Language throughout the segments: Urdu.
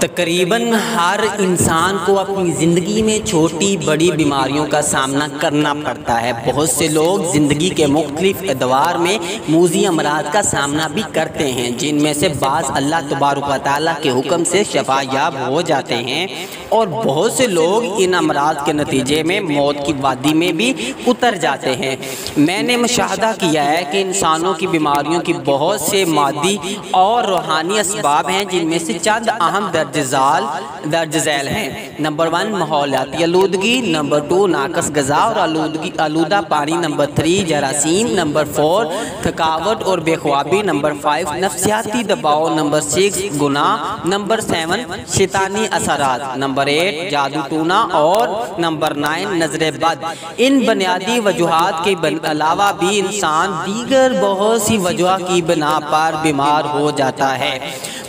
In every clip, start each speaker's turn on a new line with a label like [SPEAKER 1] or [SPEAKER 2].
[SPEAKER 1] تقریباً ہر انسان کو اپنی زندگی میں چھوٹی بڑی بیماریوں کا سامنا کرنا پڑتا ہے۔ بہت سے لوگ زندگی کے مختلف ادوار میں موذی امراض کا سامنا بھی کرتے ہیں، جن میں سے بعض اللہ تبارک و تعالیٰ کے حکم سے شفا یاب ہو جاتے ہیں، اور بہت سے لوگ ان امراض کے نتیجے میں موت کی وادی میں بھی اتر جاتے ہیں۔ میں نے مشاہدہ کیا ہے کہ انسانوں کی بیماریوں کی بہت سے مادی اور روحانی اسباب ہیں، جن میں سے چند اہم درج ذیل ہیں۔ نمبر 1 ماحولیاتی آلودگی، نمبر 2 ناقص غذا اور آلودہ پانی، نمبر 3 جراثیم، نمبر 4 تھکاوٹ اور بے خوابی، نمبر 5 نفسیاتی دباؤ، نمبر 6 گناہ، نمبر 7 شیطانی اثرات، نمبر 8 جادو ٹونا اور نمبر 9 نظر بد۔ ان بنیادی وجوہات کے علاوہ بھی انسان دیگر بہت سی وجہ کی بنا پر بیمار ہو جاتا ہے۔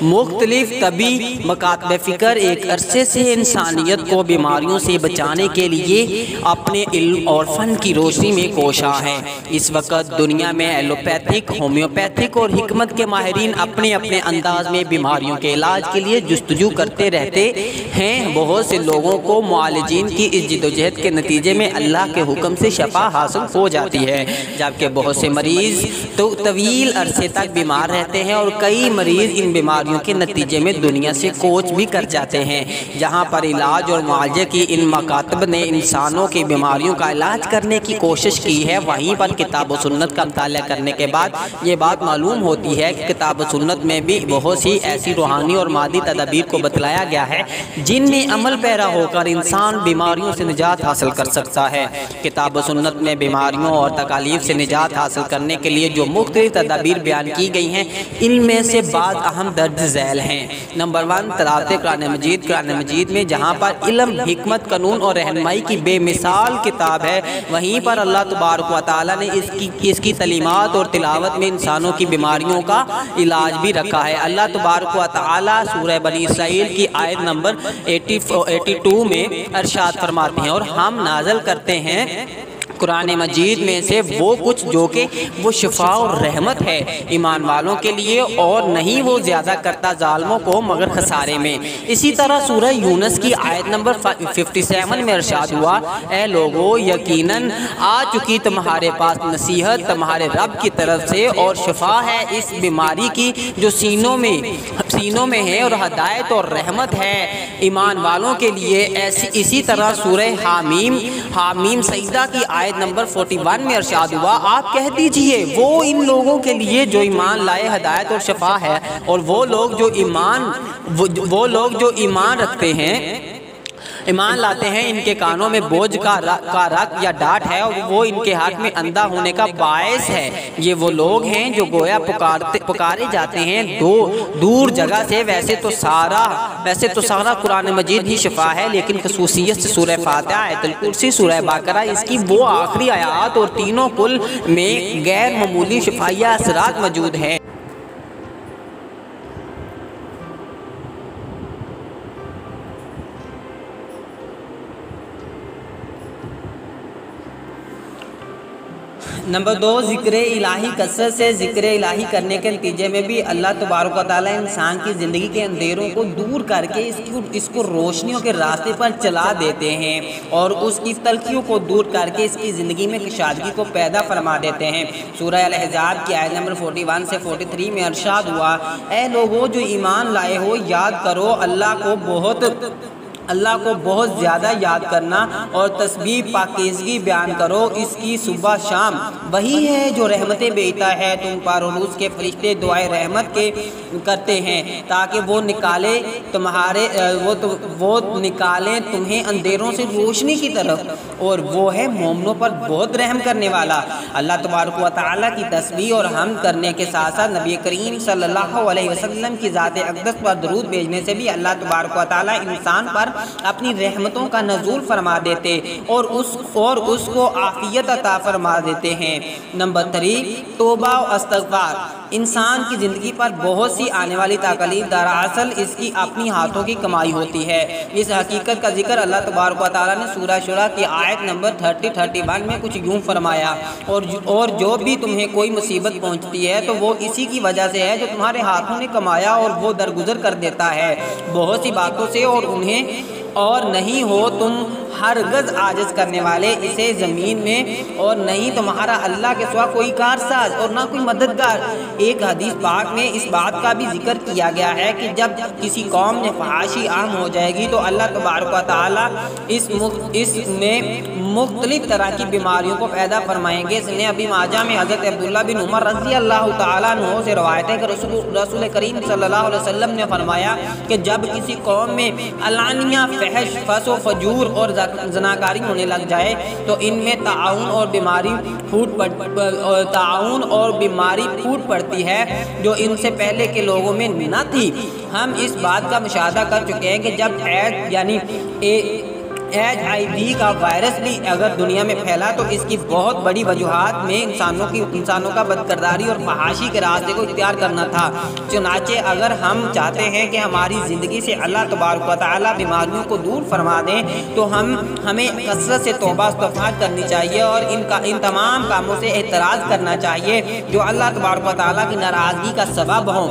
[SPEAKER 1] مختلف طبی مکاتب فکر ایک عرصے سے انسانیت کو بیماریوں سے بچانے کے لیے اپنے علم اور فن کی روشنی میں کوشاں ہیں۔ اس وقت دنیا میں ایلوپیتھک، ہومیوپیتھک اور حکمت کے ماہرین اپنے اپنے انداز میں بیماریوں کے علاج کے لیے جستجو کرتے رہتے ہیں۔ بہت سے لوگوں کو معالجین کی اس جدوجہد کے نتیجے میں اللہ کے حکم سے شفا حاصل ہو جاتی ہے، جبکہ بہت سے مریض تو طویل عرصے تک بیمار رہتے ہیں، اور کئی مریض ان بیماریوں کے نتیجے میں دنیا سے کوچ بھی کر جاتے ہیں۔ جہاں پر علاج اور معالجے کی ان مکاتب نے انسانوں کی بیماریوں کا علاج کرنے کی کوشش کی ہے، وہیں پر کتاب و سنت کا مطالعہ کرنے کے بعد یہ بات معلوم ہوتی ہے کہ کتاب و سنت میں بھی بہت سی ایسی روحانی اور مادی تدابیر کو بتلایا گیا ہے، جن میں عمل پیرا ہو کر انسان بیماریوں سے نجات حاصل کر سکتا ہے۔ کتاب و سنت میں بیماریوں اور تکالیف سے نجات حاصل کرنے کے لیے جو مختلف تدابیر بیان کی گئی ہیں، ان میں سے بعض اہم درج ذیل ہیں۔ نمبر 1 تلاوت قرآن مجید۔ قرآن مجید میں جہاں پر علم، حکمت، قانون اور رہنمائی کی بے مثال کتاب ہے، وہیں پر اللہ تبارک و تعالیٰ نے اس کی تعلیمات اور تلاوت میں انسانوں کی بیماریوں کا علاج بھی رکھا ہے۔ اللہ تبارک و تعالیٰ سورہ بنی اسرائیل کی آیت نمبر 82 میں ارشاد فرماتے ہیں، اور ہم نازل کرتے ہیں قرآن مجید میں سے وہ کچھ جو کہ وہ شفا اور رحمت ہے ایمان والوں کے لیے، اور نہیں وہ زیادہ کرتا ظالموں کو مگر خسارے میں۔ اسی طرح سورہ یونس کی آیت نمبر 57 میں ارشاد ہوا، اے لوگو یقیناً آ چکی تمہارے پاس نصیحت تمہارے رب کی طرف سے، اور شفا ہے اس بیماری کی جو سینوں میں ہے، اور ہدایت اور رحمت ہے ایمان والوں کے لیے۔ اسی طرح سورہ حامیم سجدہ کی آیت نمبر 41 میں ارشاد ہوا، آپ کہہ دیجئے وہ ان لوگوں کے لیے جو ایمان لائے ہدایت اور شفا ہے، اور وہ لوگ جو ایمان رکھتے ہیں، ایمان لاتے ہیں، ان کے کانوں میں بوجھ کا رق یا ڈاٹ ہے، اور وہ ان کے حق میں اندھا ہونے کا باعث ہے۔ یہ وہ لوگ ہیں جو گویا پکارے جاتے ہیں دور جگہ سے۔ ویسے تو سارا قرآن مجید ہی شفا ہے، لیکن خصوصیت سے سورہ فاتحہ، آیت الکرسی، سورہ بقرہ، اس کی وہ آخری آیات اور تینوں کل میں غیر معمولی شفائیہ اثرات موجود ہیں۔ نمبر 2 ذکر الہی۔ کثرت سے ذکر الہی کرنے کے نتیجے میں بھی اللہ تبارک و تعالیٰ انسان کی زندگی کے اندھیروں کو دور کر کے اس کو روشنیوں کے راستے پر چلا دیتے ہیں، اور اس کی تلخیوں کو دور کر کے اس کی زندگی میں کشادگی کو پیدا فرما دیتے ہیں۔ سورہ الاحزاب کی آیت نمبر 41 سے 43 میں ارشاد ہوا، اے لوگو جو ایمان لائے ہو، یاد کرو اللہ کو بہت زیادہ یاد کرنا، اور تسبیح پاکیزگی بیان کرو اس کی صبح شام۔ وہی ہے جو رحمتیں بھیجتا ہے تم پر، اور اس کے فرشتے دعائے رحمت کے کرتے ہیں تاکہ وہ نکالیں تمہیں اندھیروں سے روشنی کی طرف، اور وہ ہے مومنوں پر بہت رحم کرنے والا۔ اللہ تبارک و تعالیٰ کی تسبیح اور حمد کرنے کے ساتھ ساتھ نبی کریم صلی اللہ علیہ وسلم کی ذات اقدس پر درود بھیجنے سے بھی اللہ تبارک و تعالیٰ انسان پر اپنی رحمتوں کا نزول فرما دیتے اور اس کو عافیت عطا فرما دیتے ہیں۔ نمبر 3 توبہ و استغفار۔ انسان کی زندگی پر بہت سی آنے والی تکالیف دراصل اس کی اپنی ہاتھوں کی کمائی ہوتی ہے۔ اس حقیقت کا ذکر اللہ تبارک و تعالیٰ نے سورہ شورى کی آیت نمبر 30-31 میں کچھ یوں فرمایا، اور جو بھی تمہیں کوئی مصیبت پہنچتی ہے تو وہ اسی کی وجہ سے ہے جو تمہارے ہاتھوں نے کمایا، اور وہ درگزر کر دیتا ہے بہت سی باتوں سے، اور نہیں ہو تم ہرگز عاجز کرنے والے اسے زمین میں، اور نہیں تمہارا اللہ کے سوا کوئی کارساز اور نہ کوئی مددگار۔ ایک حدیث پاک میں اس بات کا بھی ذکر کیا گیا ہے کہ جب کسی قوم میں فحاشی عام ہو جائے گی تو اللہ تبارک و تعالیٰ اس میں مختلف طرح کی بیماریوں کو پیدا فرمائیں گے۔ سنن ابی ماجہ میں حضرت عبداللہ بن عمر رضی اللہ تعالیٰ عنہ سے روایت ہے کہ رسول کریم صلی اللہ علیہ وسلم نے فرمایا کہ جب کسی قوم میں علانیہ فحش، فحش و فجور اور زناکاری ہونے لگ جائے تو ان میں تعاون اور بیماری پھوٹ پڑتی ہے جو ان سے پہلے کے لوگوں میں نہ تھی۔ ہم اس بات کا مشاہدہ کر چکے ہیں کہ جب ایڈز یعنی HIV کا وائرس بھی اگر دنیا میں پھیلا تو اس کی بہت بڑی وجوہات میں انسانوں کا بدکرداری اور فحاشی کے راستے کو اختیار کرنا تھا۔ چنانچہ اگر ہم چاہتے ہیں کہ ہماری زندگی سے اللہ تبارک و تعالیٰ بیماریوں کو دور فرما دیں تو ہمیں کثرت سے توبہ استغفار کرنی چاہیے اور ان تمام کاموں سے اعتراض کرنا چاہیے جو اللہ تبارک و تعالیٰ کی ناراضگی کا سبب ہوں۔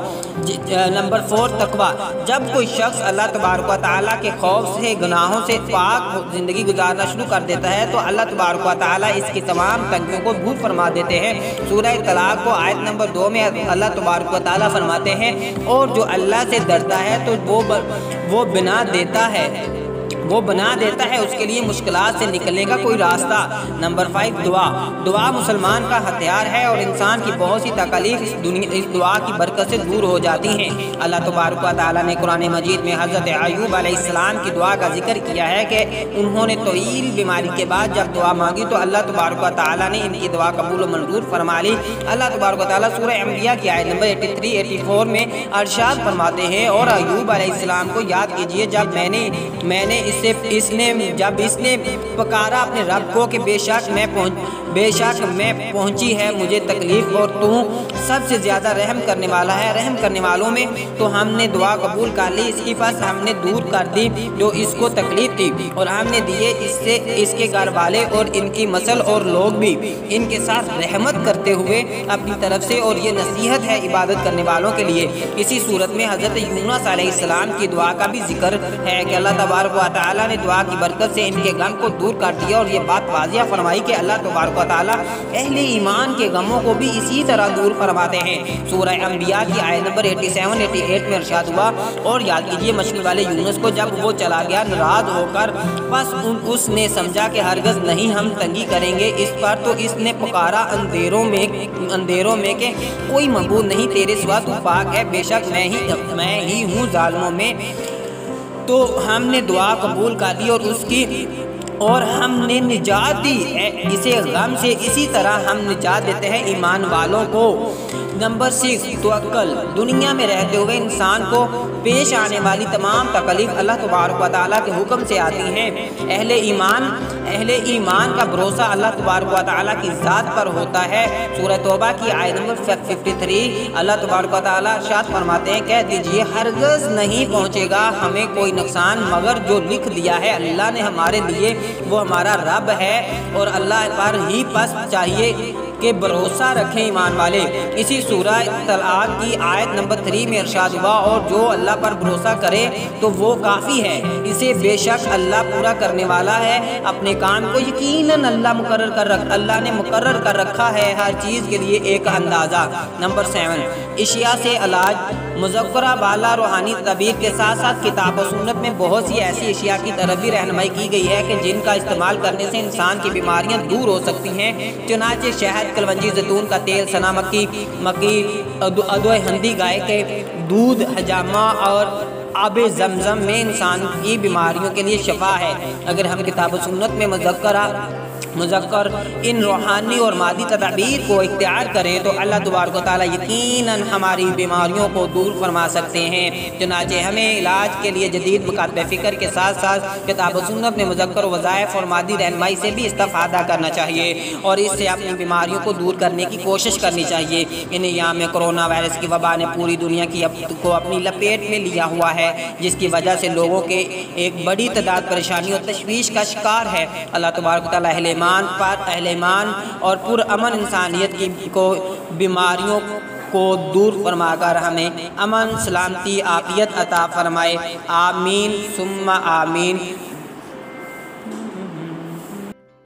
[SPEAKER 1] نمبر 4 تقویٰ۔ جب کوئی شخص اللہ تبارک و تعالیٰ کے خوف سے، گناہوں سے پاک زندگی گزارنا شروع کر دیتا ہے تو اللہ تبارک و تعالیٰ اس کی تمام تنگیوں کو دور فرما دیتے ہیں۔ سورہ طلاق کو آیت نمبر 2 میں اللہ تبارک و تعالیٰ فرماتے ہیں، اور جو اللہ سے ڈرتا ہے تو وہ بنا دیتا ہے اس کے لیے مشکلات سے نکلنے کا کوئی راستہ۔ نمبر 5 دعا مسلمان کا ہتھیار ہے اور انسان کی بہت سی تکالیف اس دعا کی برکت سے دور ہو جاتی ہیں۔ اللہ تبارک و تعالیٰ نے قرآن مجید میں حضرت ایوب علیہ السلام کی دعا کا ذکر کیا ہے کہ انہوں نے طویل بیماری کے بعد جب دعا مانگی تو اللہ تبارک و تعالیٰ نے ان کی دعا قبول و منظور فرما لی۔ اللہ تبارک و تعالیٰ سورہ انبیاء کی آیت نمبر 83-84 میں ارشاد فرماتے ہیں، اور ایوب علیہ السلام کو یاد کیجئے جب اس نے پکارا اپنے رب کو کہ بے شک میں پہنچی ہے مجھے تکلیف، اور تو سب سے زیادہ رحم کرنے والا ہے رحم کرنے والوں میں، تو ہم نے دعا قبول کر لی، اس کی پس ہم نے دور کر دی جو اس کو تکلیف تھی، اور ہم نے دیے اس کے گھر والے اور ان کی نسل اور لوگ بھی ان کے ساتھ رحمت کرتے ہوئے اپنی طرف سے، اور یہ نصیحت ہے عبادت کرنے والوں کے لیے۔ اسی صورت میں حضرت یونس علیہ السلام کی دعا کا بھی ذکر ہے کہ اللہ تبارک و تعالیٰ نے دعا کی برکت سے ان کے غم کو دور کر دیا، اور یہ بات واضح فرمائی کہ اللہ تبارک و تعالیٰ اہل ایمان کے غموں کو بھی اسی طرح دور فرماتے ہیں۔ سورہ انبیاء کی آیت نمبر 87-88 میں ارشاد ہوا، اور یاد کیجئے مچھلی والے یونس کو جب وہ چلا گیا ناراض ہو کر، بس اس نے سمجھا کہ ہرگز نہیں ہم تنگی کریں گے اس پر، تو اس نے پکارا اندھیروں میں کہ کوئی معبود نہیں تیرے سوا، تو پاک ہے، بے شک میں ہی ہوں ظالموں میں۔ تو ہم نے دعا قبول کر دی اور ہم نے نجات دی اسے غم سے، اسی طرح ہم نجات دیتے ہیں ایمان والوں کو۔ نمبر 6 توکل۔ دنیا میں رہتے ہوئے انسان کو پیش آنے والی تمام تکلیف اللہ تبارک و تعالیٰ کے حکم سے آتی ہیں۔ اہل ایمان کا بھروسہ اللہ تبارک و تعالیٰ کی ذات پر ہوتا ہے۔ سورہ توبہ کی آیت نمبر 53 اللہ تبارک و تعالیٰ ارشاد فرماتے ہیں، کہہ دیجئے ہرگز نہیں پہنچے گا ہمیں کوئی نقصان مگر جو لکھ دیا ہے اللہ نے ہمارے لیے، وہ ہمارا رب ہے، اور اللہ پر ہی پس چاہیے کہ بھروسہ رکھیں ایمان والے۔ اسی سورہ طلاق کی آیت نمبر 3 میں ارشاد ہوا، اور جو اللہ پر بھروسہ کرے تو وہ کافی ہے، اسے بے شک اللہ پورا کرنے والا ہے اپنے کام کو، یقیناً اللہ نے مقرر کر رکھا ہے ہر چیز کے لیے ایک اندازہ۔ نمبر 7 اشیاء سے علاج۔ مذکورہ بالا روحانی طبیب کے ساتھ ساتھ کتاب و سنت میں بہت سی ایسی اشیاء کی طرف بھی رہنمائی کی گئی ہے کہ جن کا استعمال کرنے سے انسان کی بیماریاں دور ہو سکتی ہیں۔ چنانچہ شہد، کلونجی، زیتون کا تیل، سنا مکی، ادویہ ہندی، گائے کے دودھ، حجامہ اور آب زمزم میں انسان کی بیماریوں کے لیے شفا ہے۔ اگر ہم کتاب و سنت میں مذکر ان روحانی اور مادی تدابیر کو اختیار کریں تو اللہ تبارک و تعالیٰ یقیناً ہماری بیماریوں کو دور فرما سکتے ہیں۔ چنانچہ ہمیں علاج کے لیے جدید مکاتب فکر کے ساتھ ساتھ کتاب و سنت میں مذکر وظائف اور مادی رہنمائی سے بھی استفادہ کرنا چاہیے، اور اس سے اپنی بیماریوں کو دور کرنے کی کوشش کرنی چاہیے۔ ان ایام میں کرونا وائرس کی وبا نے پوری دنیا کو اپنی لپیٹ میں لیا ہوا ہے، ہے، جس کی وجہ سے لوگوں کے ایک بڑی تعداد پریشانی اور تشویش کا شکار ہے۔ اللہ تبارک و تعالیٰ اہل ایمان اور پرامن انسانیت کو بیماریوں کو دور فرما کر ہمیں امن، سلامتی، عافیت عطا فرمائے، آمین ثم آمین۔